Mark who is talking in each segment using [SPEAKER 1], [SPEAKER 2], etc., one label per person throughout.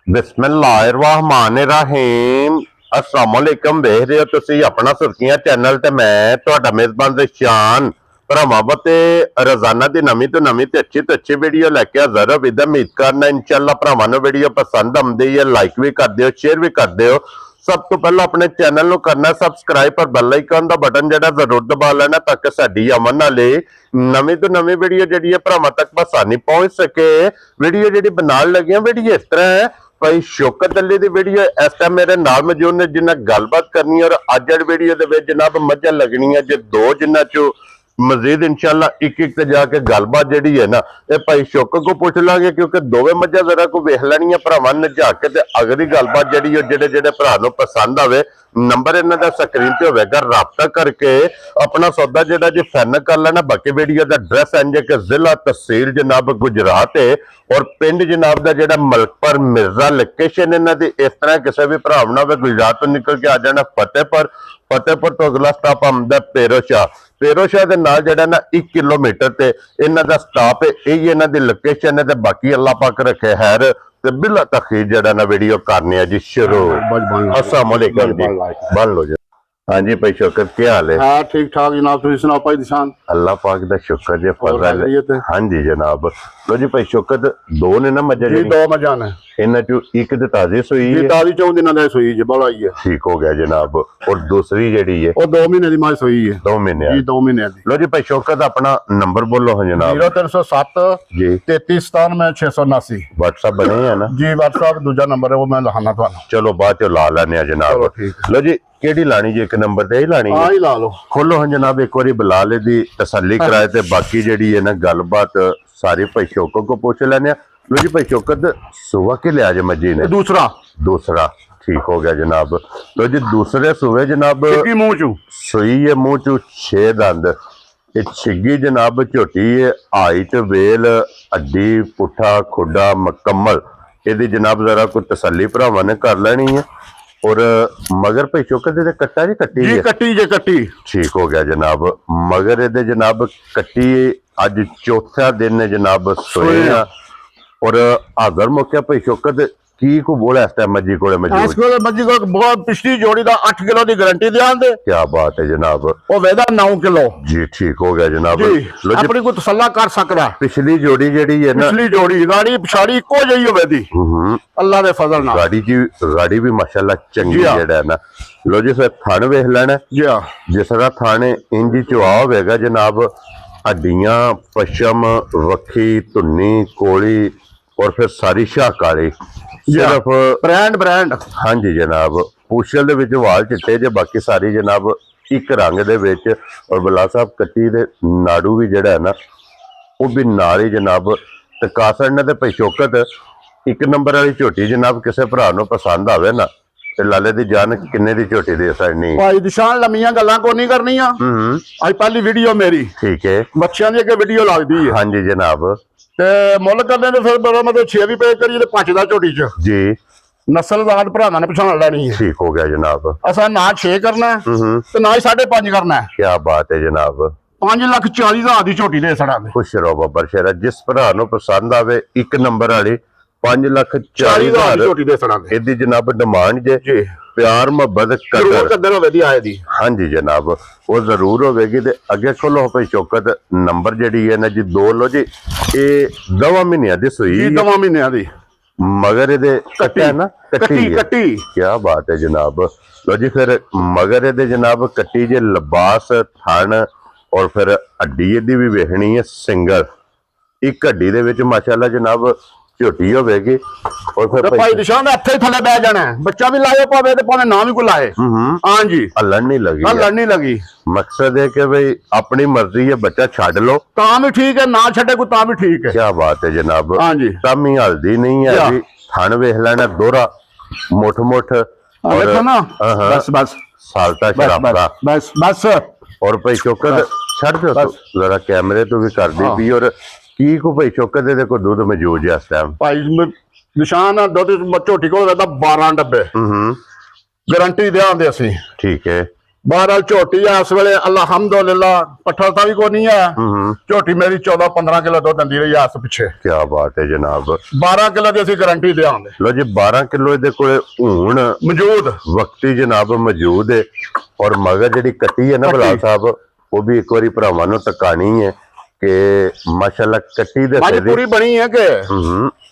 [SPEAKER 1] बिस्मिल्लाहिर्रहमानिर्रहीम अस्सलाम वालेकुम। देख रहे हो तुसी अपना सुर्खियां चैनल ते मैं तुहाडा मेजबान रिशान भरावां ते रोजाना दी नवीं तो नवीं ते अच्छी वीडियो लैके हाजिर हो। विद उम्मीद करना इंशाअल्लाह भरावां नूं वीडियो पसंद आउंदी है। लाइक भी कर दिओ, शेयर भी कर दिओ। सब तो पहला अपने चैनल को करना सबसक्राइब और बेल आइकन का बटन जो जरूर दबा लेना ताकि साडी आवन वाली नवीं तो नवीं वीडियो जी भरावां तक आसानी पहुंच सके। वीडियो जी बनाने लगे वीडियो इस तरह है भाई शौकत अली की वीडियो इस टाइम मेरे नाल मौजूद ने जिन्हें गलबात करनी है और अज वाली वीडियो के जनाब मझां लगनी है जो दो जिन्हों चो मजीद इंशाअल्लाह एक एक जाके गलबात जी है ना ये भाई शौकत को पूछ लांगे क्योंकि दोवें मझां जरा को वेख लैनियां भरावां ने जा के ते अगली गलबात जी जेडे जेडे भरा नूं पसंद आवे नंबर इन्हां दा स्क्रीन ते होवेगा राबता करके अपना सौदा जेड़ा जी फाइनल कर लेना। बाकी वीडियो का एड्रैस इंज कि जिला तहसील जनाब गुजरात है और पिंड जनाब का जेड़ा मलकपुर मिर्जा लोकेशन इन्हां दी इस तरह किसी भी भरा ना होवे गुजरात तो निकल के आ जाना फतेहपुर तो अगला स्टॉप आंदा पेरोशाह दे नाल जेड़ा ना 1 किलोमीटर ते इन्हां दा स्टॉप है। यही इन्हां दी लोकेशन है ते बाकी अल्लाह पाक रखे खैर ते बिला तखीर जेड़ा ना वीडियो करनी है जी शुरू। अस्सलाम वालेकुम जी, बन लो जी। हाँ जी भाई शौकत क्या हाल है?
[SPEAKER 2] हाँ ठीक ठाक जनाब, तुसीं सुनाओ भाई निशान?
[SPEAKER 1] अल्लाह पाक दा शुक्र जी फजल। हाँ जी जनाब। लो जी भाई शौकत दो ने ना मजा
[SPEAKER 2] जी दो मजा ने
[SPEAKER 1] इन्हां चो एक ते ताजी सोई
[SPEAKER 2] जी ताजी 4 दिनां दी सोई जी बड़ा ही है।
[SPEAKER 1] ठीक हो गया जनाब। और दूसरी जेड़ी है
[SPEAKER 2] वो 2 महीने दी मां सोई है।
[SPEAKER 1] 2 महीने
[SPEAKER 2] जी 2 महीने दी।
[SPEAKER 1] लो जी भाई शौकत अपना नंबर बोलो हाँ जनाब।
[SPEAKER 2] 0307
[SPEAKER 1] जी
[SPEAKER 2] 33 97 679
[SPEAKER 1] व्हाट्सएप बने है ना
[SPEAKER 2] जी। व्हाट्सएप दूजा नंबर है वो मैं लखाना तुहानू।
[SPEAKER 1] चलो बाद चो ला लेने जनाब। लो जी केड़ी लानी जी? एक नंबर ते ही लानी है?
[SPEAKER 2] हाँ ही ला लो।
[SPEAKER 1] खोलो हाँ जनाब एक बारी बुला ले दी तसल्ली कराए ते बाकी जेड़ी है ना गलबात सारी भाई शौकत को पूछ लेने। लो जी भाई शौकत सुबह के लिया मजी ने? दूसरा ठीक हो गया जनाब। लो जी दूसरे सुबह जनाब
[SPEAKER 2] मुंह चू
[SPEAKER 1] सुई है मुंह चू 6 दंद छिगी जनाब झोटी है आई च वेल अड्डी पुठा खुडा मुकम्मल यदि जनाब जरा कोई तसल्ली भरावां ने कर लेनी है। और मगर भाई शौकत कट्टा जी कट्टी
[SPEAKER 2] जी कट्टी
[SPEAKER 1] ठीक हो गया जनाब। मगर ये जनाब कट्टी अज चौथा दिन है जनाब सोए और आगर मुक्या भाई शौकत की को बोला इस टाइम मजी को
[SPEAKER 2] मजी को बहुत पिछली जोड़ी दा 8 किलो दी गारंटी ध्यान दे।
[SPEAKER 1] क्या बात है जनाब।
[SPEAKER 2] वो वेदा 9 किलो जी।
[SPEAKER 1] ठीक हो गया जनाब।
[SPEAKER 2] अपनी को तसल्ला कर सकदा।
[SPEAKER 1] पिछली जोड़ी जेड़ी है ना
[SPEAKER 2] पिछली जोड़ी गाड़ी पिछाड़ी इको जही होवे दी अल्लाह दे फजल नाल।
[SPEAKER 1] गाड़ी भी माशाल्लाह चंगी जेड़ा है ना। लो जी फिर थाने वेख लेना जी। जिस तरह थाने इंज चुआ होगा जनाब हड्डियां पशम वक्खी धुन्नी कोली और फिर सारी शाह काली सिर्फ
[SPEAKER 2] ब्रांड
[SPEAKER 1] हाँ जी जनाब। पूछल दे विच वाल चिट्टे जे बाकी सारी जनाब एक रंग दे विच और बला साहब कट्टी दे नाड़ू भी जेड़ा है ना वो भी नाल ही जनाब। ते कासड़ ने ते भाई शौकत 1 नंबर वाली झोटी जनाब किसी भरा नूं पसंद आवे ना ते लाले दी जान किन्ने दी झोटी दे सकनी भाई
[SPEAKER 2] निशान। लम्मियां गल्लां को नहीं करनियां। आज पहली वीडियो मेरी ठीक है बच्चों दी अगे वीडियो लगदी है।
[SPEAKER 1] हाँ जी जनाब।
[SPEAKER 2] ते मुल करने ने फिर बड़ा मतलब 6 भी पे करिए ते 5 दा झोटी च
[SPEAKER 1] जी
[SPEAKER 2] नस्लवाद भरावां ने पछाण लेनी है।
[SPEAKER 1] ठीक हो गया जनाब।
[SPEAKER 2] असा ना 6 करना है ते ना ही 5.5 करना है।
[SPEAKER 1] क्या बात है जनाब।
[SPEAKER 2] 5,40,000 दी झोटी दे सड़ा दे।
[SPEAKER 1] खुश रहो बाबर शेरा जिस भरा नूं पसंद आवे 1 नंबर वाली 5,40,000
[SPEAKER 2] झोटी दे सड़ा दे।
[SPEAKER 1] इहदी जनाब डिमांड जे प्यार मोहब्बत
[SPEAKER 2] कदर होवे आए दी।
[SPEAKER 1] हाँ जी जनाब वो जरूर होगी। ते अगे खोलो भाई शौकत नंबर जेड़ी है ना जी 2 लो जी ये 2 महीने दी सुई
[SPEAKER 2] 2 महीने दी
[SPEAKER 1] मगर ये कट्टी है ना
[SPEAKER 2] कट्टी।
[SPEAKER 1] क्या बात है जनाब। लो जी फिर मगर ये जनाब कट्टी जे लिबास थन और फिर हड्डी दी भी वेखनी है सिंगल एक हड्डी दे विच माशाल्लाह जनाब झोटी होगी। और फिर
[SPEAKER 2] भाई निशान हथे थले बह जाना है बच्चा भी लाए पावे ते भावे ना भी कोई लाए। हाँ जी
[SPEAKER 1] हलन नहीं लगी। मकसद है कि भाई अपनी मर्जी है बच्चा छड़ लो
[SPEAKER 2] तां भी ठीक है ना छड़े को तां भी ठीक है।
[SPEAKER 1] क्या बात है जनाब।
[SPEAKER 2] हाँ जी
[SPEAKER 1] तम ही हल्दी नहीं है जी। थान वेख लेना दोहरा मुठ और
[SPEAKER 2] ना बस
[SPEAKER 1] सालता शराबा
[SPEAKER 2] बस
[SPEAKER 1] और भाई शौकत छड़ दो जरा कैमरे तो भी कर दी भी। और की को भाई शौकत दे को दूध मौजूद है इस टाइम
[SPEAKER 2] भाई निशान दूध झोटी को 12 डब्बे गारंटी देंगे असी।
[SPEAKER 1] ठीक है
[SPEAKER 2] बहरहाल झोटी है इस वेले अल्हम्दुलिल्लाह पट्ठा सा भी कोई नहीं है। झोटी मेरी 14-15 किलो दुध दंदी रही है इस पिछे।
[SPEAKER 1] क्या बात है जनाब।
[SPEAKER 2] 12 किलो की असं गारंटी देंगे।
[SPEAKER 1] लो जी 12 किलो इहदे कोले हुण
[SPEAKER 2] मौजूद
[SPEAKER 1] वक्ती जनाब मौजूद है। और मगर जी कट्टी है ना बलाल साहब वो भी एक बार भरावां नूं तकानी है कि माशाल्लाह कट्टी दे
[SPEAKER 2] माजी पूरी बनी है के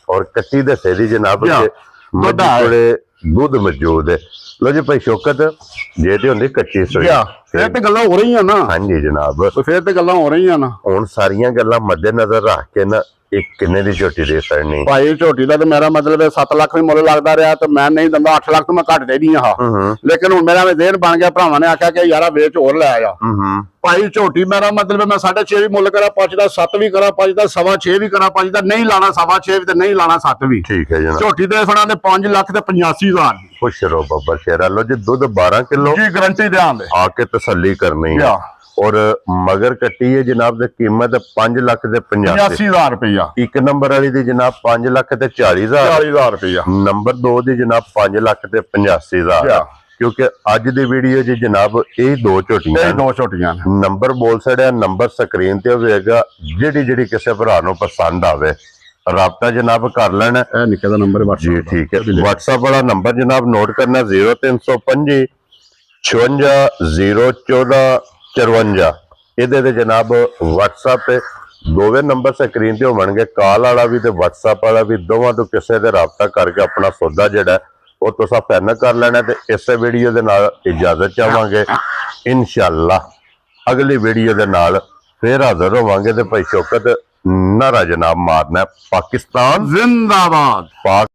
[SPEAKER 1] और कट्टी दे सेदी जनाब
[SPEAKER 2] या,
[SPEAKER 1] मजी
[SPEAKER 2] दुध है।
[SPEAKER 1] कोले दूध मौजूद है। लो जी भाई शौकत जे ते हुंदी कच्ची सोई
[SPEAKER 2] फिर तो गल्लां हो रही ना।
[SPEAKER 1] हाँ जी जनाब
[SPEAKER 2] फिर तो गल्लां हो रही ना।
[SPEAKER 1] हुण सारियां गल्लां मद्देनजर रख के ना एक किन्ने दी झोटी दे सकनी
[SPEAKER 2] भाई झोटी का तो मेरा मतलब है 7 लाख भी मुल लगता रहा तो मैं नहीं दिंदा 8 लाख तो मैं घट दे दी हाँ। लेकिन हुण मेरा जेहन बन गया भरावां ने आख्या कि यार वेच होर लै आ भाई झोटी मेरा मतलब है मैं 6.5 भी मुल करा पचदा 7 भी करा पचदा 6.5 भी करा पचदा नहीं लाना 6.5 भी ते नहीं लाना 7 भी।
[SPEAKER 1] ठीक है जनाब
[SPEAKER 2] झोटी दे फड़ा ने 5 लाख ते 85,000 दी।
[SPEAKER 1] खुश रहो बाबा शेरा। लो जी दूध 12 किलो
[SPEAKER 2] जी गारंटी देंगे।
[SPEAKER 1] आके तसल्ली करनी है। और मगर कट्टी है जनाब दी कीमत 5 लाख ते
[SPEAKER 2] 85,000 रुपया।
[SPEAKER 1] एक नंबर वाली दी जनाब 5 लाख ते 40,000
[SPEAKER 2] 40,000 रुपया।
[SPEAKER 1] नंबर 2 दी जनाब 5 लाख ते 85,000 क्योंकि अज दी वीडियो जी जनाब यही दो झोटियां
[SPEAKER 2] दो झोटियां
[SPEAKER 1] नंबर बोल छड़िया नंबर स्क्रीन ते होगा जिहड़ी किसी भरा नूं पसंद आवे राबता जनाब कर लेना
[SPEAKER 2] निके दा नंबर
[SPEAKER 1] जी ठीक है। व्हाट्सएप वाला नंबर जनाब नोट करना 0325 56 014 54 ਇਹਦੇ ਤੇ ਜਨਾਬ WhatsApp ਤੇ ਦੋਵੇਂ ਨੰਬਰ ਸਕਰੀਨ ਤੇ ਹੋਣਗੇ ਕਾਲ ਵਾਲਾ ਵੀ ਤੇ WhatsApp ਵਾਲਾ ਵੀ ਦੋਵਾਂ ਤੋਂ ਕਿਸੇ ਦੇ ਰਾਬਤਾ ਕਰਕੇ ਆਪਣਾ ਸੌਦਾ ਜਿਹੜਾ ਉਹ ਤੁਸੀਂ ਫਾਈਨਲ ਕਰ ਲੈਣਾ ਤੇ ਇਸੇ ਵੀਡੀਓ ਦੇ ਨਾਲ ਇਜਾਜ਼ਤ ਚਾਹਾਂਗੇ ਇਨਸ਼ਾਅੱਲਾ ਅਗਲੀ ਵੀਡੀਓ ਦੇ ਨਾਲ ਫੇਰ ਹਾਜ਼ਰ ਹੋਵਾਂਗੇ ਤੇ ਭਾਈ ਸ਼ੌਕਤ ਨਾਰਾ ਜਨਾਬ ਮਾਰਨਾ ਪਾਕਿਸਤਾਨ
[SPEAKER 2] जिंदाबाद।
[SPEAKER 1] पाक